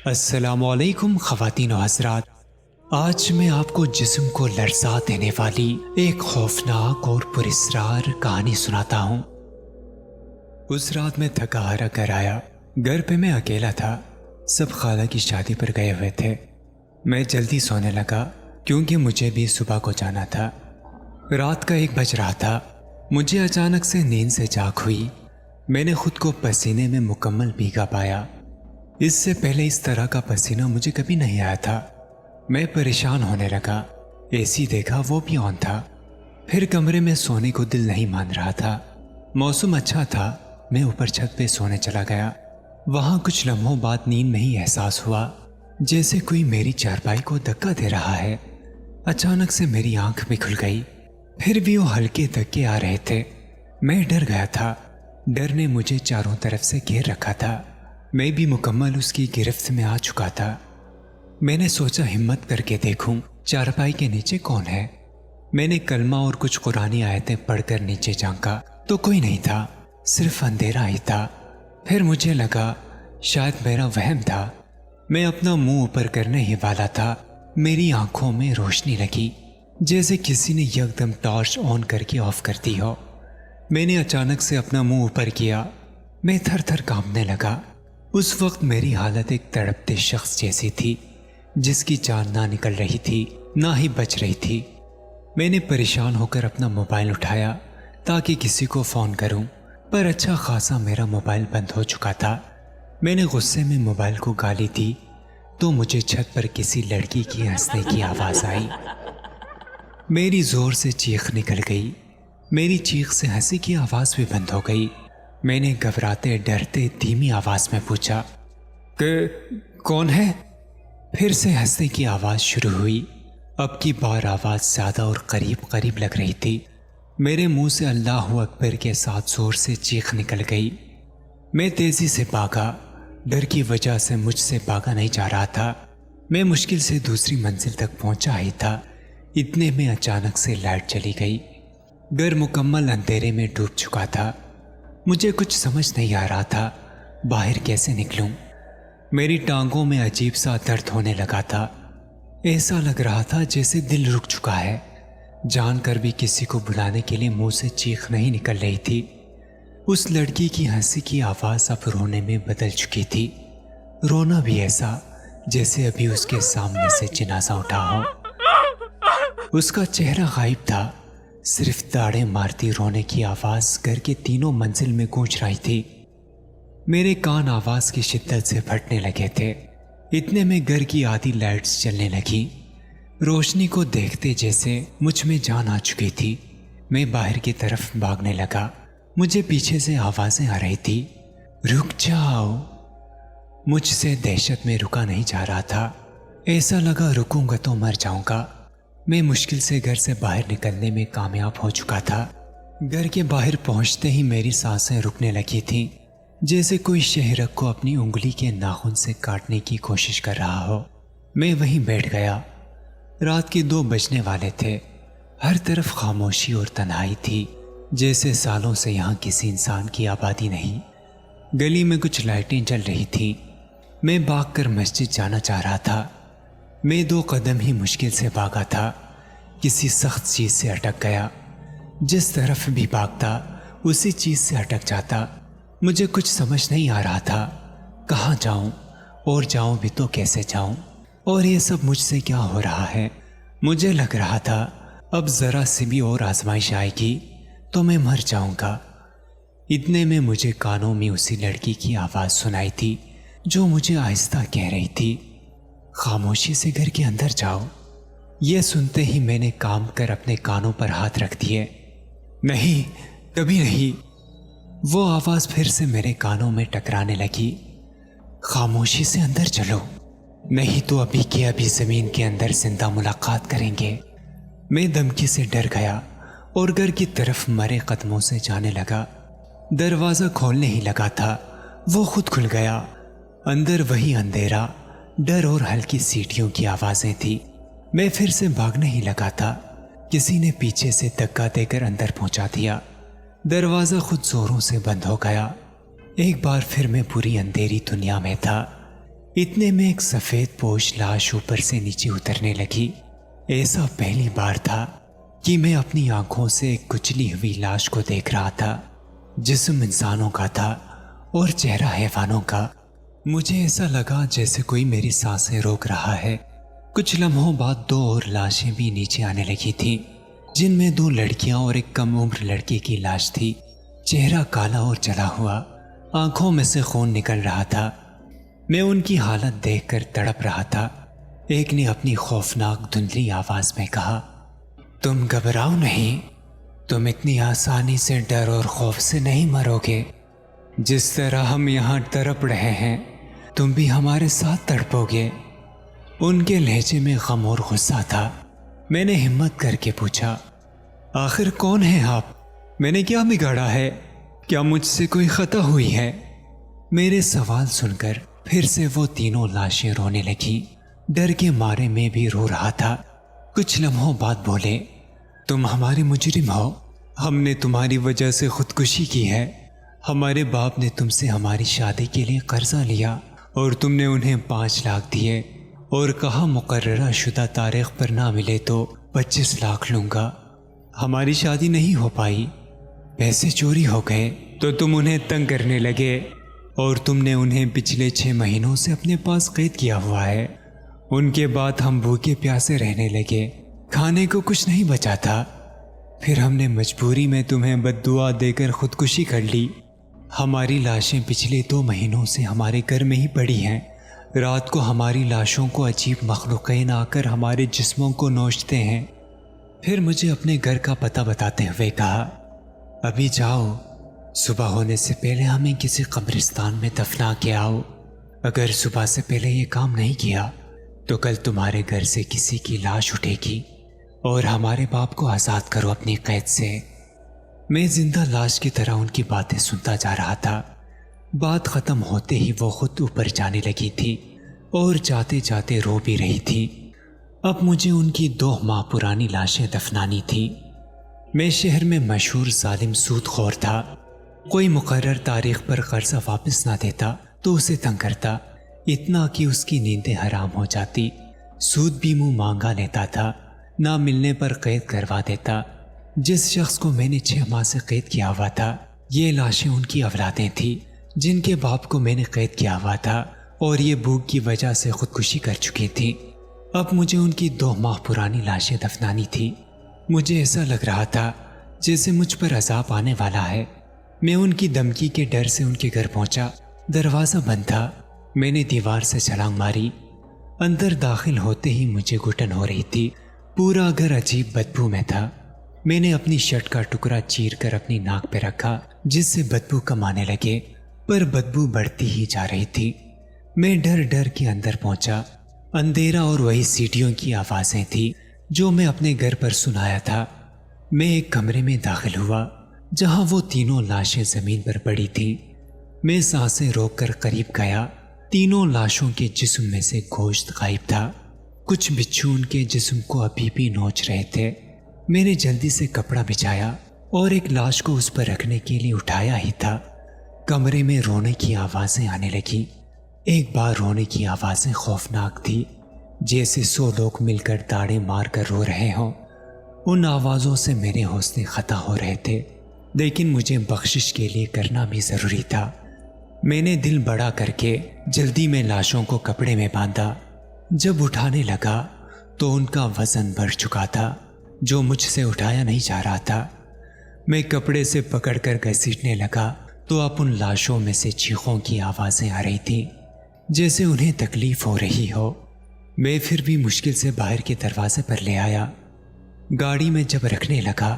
السلام علیکم خواتین و حضرات، آج میں آپ کو جسم کو لرزا دینے والی ایک خوفناک اور پراسرار کہانی سناتا ہوں۔ اس رات میں تھکا ہارا گھر آیا۔ گھر پہ میں اکیلا تھا، سب خالہ کی شادی پر گئے ہوئے تھے۔ میں جلدی سونے لگا کیونکہ مجھے بھی صبح کو جانا تھا۔ رات کا 1 بج رہا تھا، مجھے اچانک سے نیند سے جاگ ہوئی۔ میں نے خود کو پسینے میں مکمل بھیگا پایا۔ اس سے پہلے اس طرح کا پسینہ مجھے کبھی نہیں آیا تھا۔ میں پریشان ہونے لگا۔ اے سی دیکھا، وہ بھی آن تھا۔ پھر کمرے میں سونے کو دل نہیں مان رہا تھا۔ موسم اچھا تھا، میں اوپر چھت پہ سونے چلا گیا۔ وہاں کچھ لمحوں بعد نیند میں ہی احساس ہوا جیسے کوئی میری چارپائی کو دھکا دے رہا ہے۔ اچانک سے میری آنکھ بھی کھل گئی، پھر بھی وہ ہلکے دھکے آ رہے تھے۔ میں ڈر گیا تھا۔ ڈر نے مجھے چاروں طرف سے گھیر رکھا تھا۔ میں بھی مکمل اس کی گرفت میں آ چکا تھا۔ میں نے سوچا ہمت کر کے دیکھوں چارپائی کے نیچے کون ہے۔ میں نے کلمہ اور کچھ قرآنی آیتیں پڑھ کر نیچے جھانکا تو کوئی نہیں تھا، صرف اندھیرا ہی تھا۔ پھر مجھے لگا شاید میرا وہم تھا۔ میں اپنا منہ اوپر کرنے ہی والا تھا، میری آنکھوں میں روشنی لگی جیسے کسی نے یکدم ٹارچ آن کر کے آف کر دی ہو۔ میں نے اچانک سے اپنا منہ اوپر کیا، میں تھر تھر کانپنے لگا۔ اس وقت میری حالت ایک تڑپتے شخص جیسی تھی جس کی جان نہ نکل رہی تھی نہ ہی بچ رہی تھی۔ میں نے پریشان ہو کر اپنا موبائل اٹھایا تاکہ کسی کو فون کروں، پر اچھا خاصا میرا موبائل بند ہو چکا تھا۔ میں نے غصے میں موبائل کو گالی دی تو مجھے چھت پر کسی لڑکی کی ہنسنے کی آواز آئی۔ میری زور سے چیخ نکل گئی۔ میری چیخ سے ہنسی کی آواز بھی بند ہو گئی۔ میں نے گھبراتے ڈرتے دھیمی آواز میں پوچھا کہ کون ہے؟ پھر سے ہنسنے کی آواز شروع ہوئی۔ اب کی بار آواز زیادہ اور قریب قریب لگ رہی تھی۔ میرے منہ سے اللہ اکبر کے ساتھ زور سے چیخ نکل گئی۔ میں تیزی سے بھاگا، ڈر کی وجہ سے مجھ سے بھاگا نہیں جا رہا تھا۔ میں مشکل سے دوسری منزل تک پہنچا ہی تھا، اتنے میں اچانک سے لائٹ چلی گئی۔ گھر مکمل اندھیرے میں ڈوب چکا تھا۔ مجھے کچھ سمجھ نہیں آ رہا تھا باہر کیسے نکلوں۔ میری ٹانگوں میں عجیب سا درد ہونے لگا تھا۔ ایسا لگ رہا تھا جیسے دل رک چکا ہے۔ جان کر بھی کسی کو بلانے کے لیے منہ سے چیخ نہیں نکل رہی تھی۔ اس لڑکی کی ہنسی کی آواز اب رونے میں بدل چکی تھی، رونا بھی ایسا جیسے ابھی اس کے سامنے سے جنازہ اٹھا ہو۔ اس کا چہرہ غائب تھا، صرف داڑیں مارتی رونے کی آواز گھر کے تینوں منزل میں گونج رہی تھی۔ میرے کان آواز کی شدت سے پھٹنے لگے تھے۔ اتنے میں گھر کی آدھی لائٹس جلنے لگی۔ روشنی کو دیکھتے جیسے مجھ میں جان آ چکی تھی۔ میں باہر کی طرف بھاگنے لگا۔ مجھے پیچھے سے آوازیں آ رہی تھی، رک جاؤ۔ مجھ سے دہشت میں رکا نہیں جا رہا تھا۔ ایسا لگا رکوں گا تو مر جاؤں گا۔ میں مشکل سے گھر سے باہر نکلنے میں کامیاب ہو چکا تھا۔ گھر کے باہر پہنچتے ہی میری سانسیں رکنے لگی تھیں، جیسے کوئی شہرک کو اپنی انگلی کے ناخن سے کاٹنے کی کوشش کر رہا ہو۔ میں وہیں بیٹھ گیا۔ رات کے 2 بجنے والے تھے۔ ہر طرف خاموشی اور تنہائی تھی، جیسے سالوں سے یہاں کسی انسان کی آبادی نہیں۔ گلی میں کچھ لائٹیں جل رہی تھیں۔ میں بھاگ کر مسجد جانا چاہ رہا تھا۔ میں 2 قدم ہی مشکل سے بھاگا تھا، کسی سخت چیز سے اٹک گیا۔ جس طرف بھی بھاگتا اسی چیز سے اٹک جاتا۔ مجھے کچھ سمجھ نہیں آ رہا تھا کہاں جاؤں، اور جاؤں بھی تو کیسے جاؤں، اور یہ سب مجھ سے کیا ہو رہا ہے۔ مجھے لگ رہا تھا اب ذرا سی بھی اور آزمائش آئے گی تو میں مر جاؤں گا۔ اتنے میں مجھے کانوں میں اسی لڑکی کی آواز سنائی تھی جو مجھے آہستہ کہہ رہی تھی، خاموشی سے گھر کے اندر جاؤ۔ یہ سنتے ہی میں نے کام کر اپنے کانوں پر ہاتھ رکھ دیے۔ نہیں، کبھی نہیں۔ وہ آواز پھر سے میرے کانوں میں ٹکرانے لگی، خاموشی سے اندر چلو، نہیں تو ابھی کے ابھی زمین کے اندر زندہ ملاقات کریں گے۔ میں دھمکی سے ڈر گیا اور گھر کی طرف مرے قدموں سے جانے لگا۔ دروازہ کھولنے ہی لگا تھا، وہ خود کھل گیا۔ اندر وہی اندھیرا، ڈر اور ہلکی سیٹیوں کی آوازیں تھی۔ میں پھر سے بھاگنے ہی لگا تھا، کسی نے پیچھے سے دھکا دے کر اندر پہنچا دیا۔ دروازہ خود زوروں سے بند ہو گیا۔ ایک بار پھر میں پوری اندھیری دنیا میں تھا۔ اتنے میں ایک سفید پوش لاش اوپر سے نیچے اترنے لگی۔ ایسا پہلی بار تھا کہ میں اپنی آنکھوں سے ایک کچلی ہوئی لاش کو دیکھ رہا تھا۔ جسم انسانوں کا تھا اور چہرہ حیوانوں کا۔ مجھے ایسا لگا جیسے کوئی میری سانسیں روک رہا ہے۔ کچھ لمحوں بعد 2 اور لاشیں بھی نیچے آنے لگی تھیں، جن میں 2 لڑکیاں اور ایک کم عمر لڑکے کی لاش تھی۔ چہرہ کالا اور جلا ہوا، آنکھوں میں سے خون نکل رہا تھا۔ میں ان کی حالت دیکھ کر تڑپ رہا تھا۔ ایک نے اپنی خوفناک دھندلی آواز میں کہا، تم گھبراؤ نہیں، تم اتنی آسانی سے ڈر اور خوف سے نہیں مرو گے۔ جس طرح ہم یہاں تڑپ رہے ہیں تم بھی ہمارے ساتھ تڑپو گے۔ ان کے لہجے میں غم اور غصہ تھا۔ میں نے ہمت کر کے پوچھا، آخر کون ہیں آپ؟ میں نے کیا بگاڑا ہے؟ کیا مجھ سے کوئی خطا ہوئی ہے؟ میرے سوال سن کر پھر سے وہ تینوں لاشیں رونے لگی۔ ڈر کے مارے میں بھی رو رہا تھا۔ کچھ لمحوں بعد بولے، تم ہمارے مجرم ہو، ہم نے تمہاری وجہ سے خودکشی کی ہے۔ ہمارے باپ نے تم سے ہماری شادی کے لیے قرضہ لیا اور تم نے انہیں 5 لاکھ دیے اور کہا مقررہ شدہ تاریخ پر نہ ملے تو 25 لاکھ لوں گا۔ ہماری شادی نہیں ہو پائی، پیسے چوری ہو گئے تو تم انہیں تنگ کرنے لگے اور تم نے انہیں پچھلے 6 مہینوں سے اپنے پاس قید کیا ہوا ہے۔ ان کے بعد ہم بھوکے پیاسے رہنے لگے، کھانے کو کچھ نہیں بچا تھا۔ پھر ہم نے مجبوری میں تمہیں بد دعا دے کر خودکشی کر لی۔ ہماری لاشیں پچھلے 2 مہینوں سے ہمارے گھر میں ہی پڑی ہیں۔ رات کو ہماری لاشوں کو عجیب مخلوقین آ کر ہمارے جسموں کو نوچتے ہیں۔ پھر مجھے اپنے گھر کا پتہ بتاتے ہوئے کہا، ابھی جاؤ، صبح ہونے سے پہلے ہمیں کسی قبرستان میں دفنا کے آؤ۔ اگر صبح سے پہلے یہ کام نہیں کیا تو کل تمہارے گھر سے کسی کی لاش اٹھے گی اور ہمارے باپ کو آزاد کرو اپنی قید سے۔ میں زندہ لاش کی طرح ان کی باتیں سنتا جا رہا تھا۔ بات ختم ہوتے ہی وہ خود اوپر جانے لگی تھی اور جاتے جاتے رو بھی رہی تھی۔ اب مجھے ان کی 2 ماہ پرانی لاشیں دفنانی تھی۔ میں شہر میں مشہور ظالم سود خور تھا۔ کوئی مقرر تاریخ پر قرضہ واپس نہ دیتا تو اسے تنگ کرتا، اتنا کہ اس کی نیندیں حرام ہو جاتی۔ سود بھی منہ مانگا لیتا تھا، نہ ملنے پر قید کروا دیتا۔ جس شخص کو میں نے 6 ماہ سے قید کیا ہوا تھا، یہ لاشیں ان کی اولادیں تھیں جن کے باپ کو میں نے قید کیا ہوا تھا اور یہ بھوک کی وجہ سے خودکشی کر چکی تھی۔ اب مجھے ان کی 2 ماہ پرانی لاشیں دفنانی تھی۔ مجھے ایسا لگ رہا تھا جیسے مجھ پر عذاب آنے والا ہے۔ میں ان کی دھمکی کے ڈر سے ان کے گھر پہنچا۔ دروازہ بند تھا۔ میں نے دیوار سے چھلانگ ماری۔ اندر داخل ہوتے ہی مجھے گھٹن ہو رہی تھی۔ پورا گھر عجیب بدبو میں تھا۔ میں نے اپنی شرٹ کا ٹکڑا چیر کر اپنی ناک پہ رکھا جس سے بدبو کم آنے لگے، پر بدبو بڑھتی ہی جا رہی تھی۔ میں ڈر ڈر کے اندر پہنچا۔ اندھیرا اور وہی سیٹیوں کی آوازیں تھیں جو میں اپنے گھر پر سنایا تھا۔ میں ایک کمرے میں داخل ہوا جہاں وہ تینوں لاشیں زمین پر پڑی تھیں۔ میں سانسیں روک کر قریب گیا۔ تینوں لاشوں کے جسم میں سے گوشت غائب تھا۔ کچھ بچھو ان کے جسم کو ابھی بھی نوچ رہے تھے۔ میں نے جلدی سے کپڑا بچھایا اور ایک لاش کو اس پر رکھنے کے لیے اٹھایا ہی تھا، کمرے میں رونے کی آوازیں آنے لگیں۔ ایک بار رونے کی آوازیں خوفناک تھی، جیسے 100 لوگ مل کر داڑیں مار کر رو رہے ہوں۔ ان آوازوں سے میرے حوصلے خطا ہو رہے تھے، لیکن مجھے بخشش کے لیے کرنا بھی ضروری تھا۔ میں نے دل بڑا کر کے جلدی میں لاشوں کو کپڑے میں باندھا۔ جب اٹھانے لگا تو ان کا وزن بڑھ چکا تھا جو مجھ سے اٹھایا نہیں جا رہا تھا۔ میں کپڑے سے پکڑ کر گھسیٹنے لگا تو اب ان لاشوں میں سے چیخوں کی آوازیں آ رہی تھیں جیسے انہیں تکلیف ہو رہی ہو۔ میں پھر بھی مشکل سے باہر کے دروازے پر لے آیا۔ گاڑی میں جب رکھنے لگا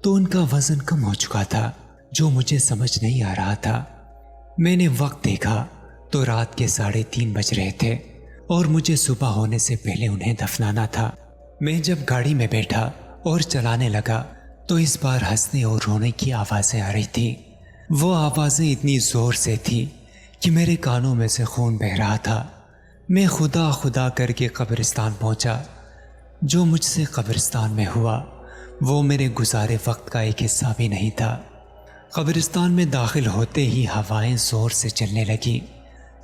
تو ان کا وزن کم ہو چکا تھا جو مجھے سمجھ نہیں آ رہا تھا۔ میں نے وقت دیکھا تو رات کے 3:30 بج رہے تھے اور مجھے صبح ہونے سے پہلے انہیں دفنانا تھا۔ میں جب گاڑی میں بیٹھا اور چلانے لگا تو اس بار ہنسنے اور رونے کی آوازیں آ رہی تھیں۔ وہ آوازیں اتنی زور سے تھیں کہ میرے کانوں میں سے خون بہہ رہا تھا۔ میں خدا خدا کر کے قبرستان پہنچا۔ جو مجھ سے قبرستان میں ہوا وہ میرے گزارے وقت کا ایک حصہ بھی نہیں تھا۔ قبرستان میں داخل ہوتے ہی ہوائیں زور سے چلنے لگیں۔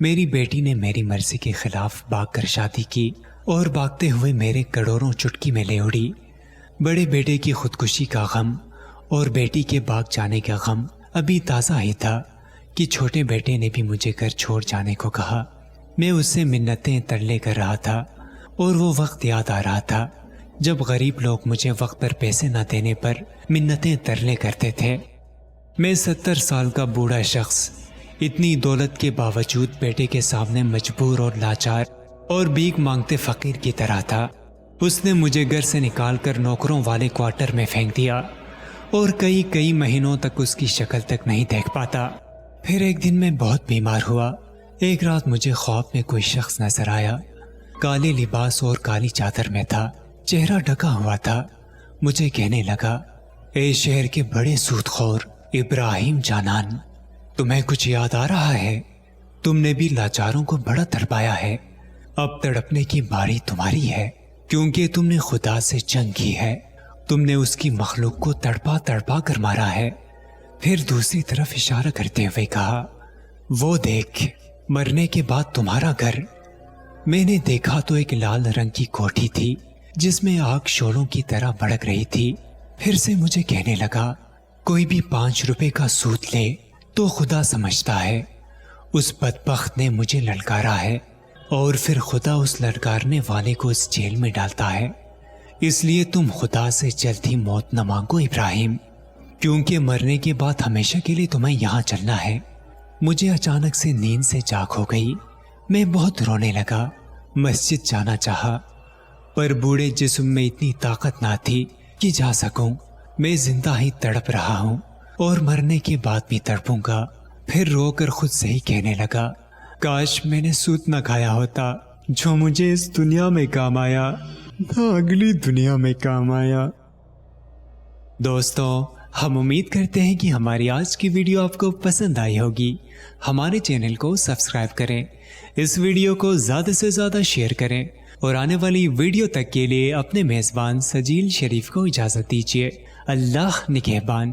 میری بیٹی نے میری مرضی کے خلاف بھاگ کر شادی کی اور بھاگتے ہوئے میرے کروڑوں چٹکی میں لے اڑی۔ بڑے بیٹے کی خودکشی کا غم اور بیٹی کے بھاگ جانے کا غم ابھی تازہ ہی تھا کہ چھوٹے بیٹے نے بھی مجھے گھر چھوڑ جانے کو کہا۔ میں اس سے منتیں ترلے کر رہا تھا اور وہ وقت یاد آ رہا تھا جب غریب لوگ مجھے وقت پر پیسے نہ دینے پر منتیں ترلے کرتے تھے۔ میں 70 سال کا بوڑھا شخص اتنی دولت کے باوجود بیٹے کے سامنے مجبور اور لاچار اور بھیک مانگتے فقیر کی طرح تھا۔ اس نے مجھے گھر سے نکال کر نوکروں والے کوارٹر میں پھینک دیا اور کئی مہینوں تک اس کی شکل تک نہیں دیکھ پاتا۔ پھر ایک دن میں بہت بیمار ہوا۔ ایک رات مجھے خواب میں کوئی شخص نظر آیا، کالے لباس اور کالی چادر میں تھا، چہرہ ڈھکا ہوا تھا۔ مجھے کہنے لگا، اے شہر کے بڑے سود خور ابراہیم جانان، تمہیں کچھ یاد آ رہا ہے؟ تم نے بھی لاچاروں کو بڑا تڑپایا ہے، اب تڑپنے کی باری تمہاری ہے، کیونکہ تم نے خدا سے جنگ کی ہے، تم نے اس کی مخلوق کو تڑپا کر مارا ہے۔ پھر دوسری طرف اشارہ کرتے ہوئے کہا، وہ دیکھ مرنے کے بعد تمہارا گھر۔ میں نے دیکھا تو ایک لال رنگ کی کوٹھی تھی جس میں آگ شعلوں کی طرح بھڑک رہی تھی۔ پھر سے مجھے کہنے لگا، کوئی بھی 5 روپے کا سود لے تو خدا سمجھتا ہے۔ اس بدبخت نے مجھے للکارا ہے اور پھر خدا اس للکارنے والے کو اس جیل میں ڈالتا ہے۔ اس لیے تم خدا سے جلد ہی موت نہ مانگو ابراہیم، کیونکہ مرنے کے بعد ہمیشہ کے لیے تمہیں یہاں چلنا ہے۔ مجھے اچانک سے نیند سے جاگ ہو گئی۔ میں بہت رونے لگا، مسجد جانا چاہا، پر بوڑھے جسم میں اتنی طاقت نہ تھی کہ جا سکوں۔ میں زندہ ہی تڑپ رہا ہوں اور مرنے کے بعد بھی تڑپوں گا۔ پھر رو کر خود سے ہی کہنے لگا، کاش میں نے سود نہ کھایا ہوتا جو مجھے اس دنیا میں کام آیا، نہ اگلی دنیا میں کام آیا۔ دوستو، ہم امید کرتے ہیں کہ ہماری آج کی ویڈیو آپ کو پسند آئی ہوگی۔ ہمارے چینل کو سبسکرائب کریں، اس ویڈیو کو زیادہ سے زیادہ شیئر کریں اور آنے والی ویڈیو تک کے لیے اپنے میزبان سجیل شریف کو اجازت دیجیے۔ اللہ نگہبان۔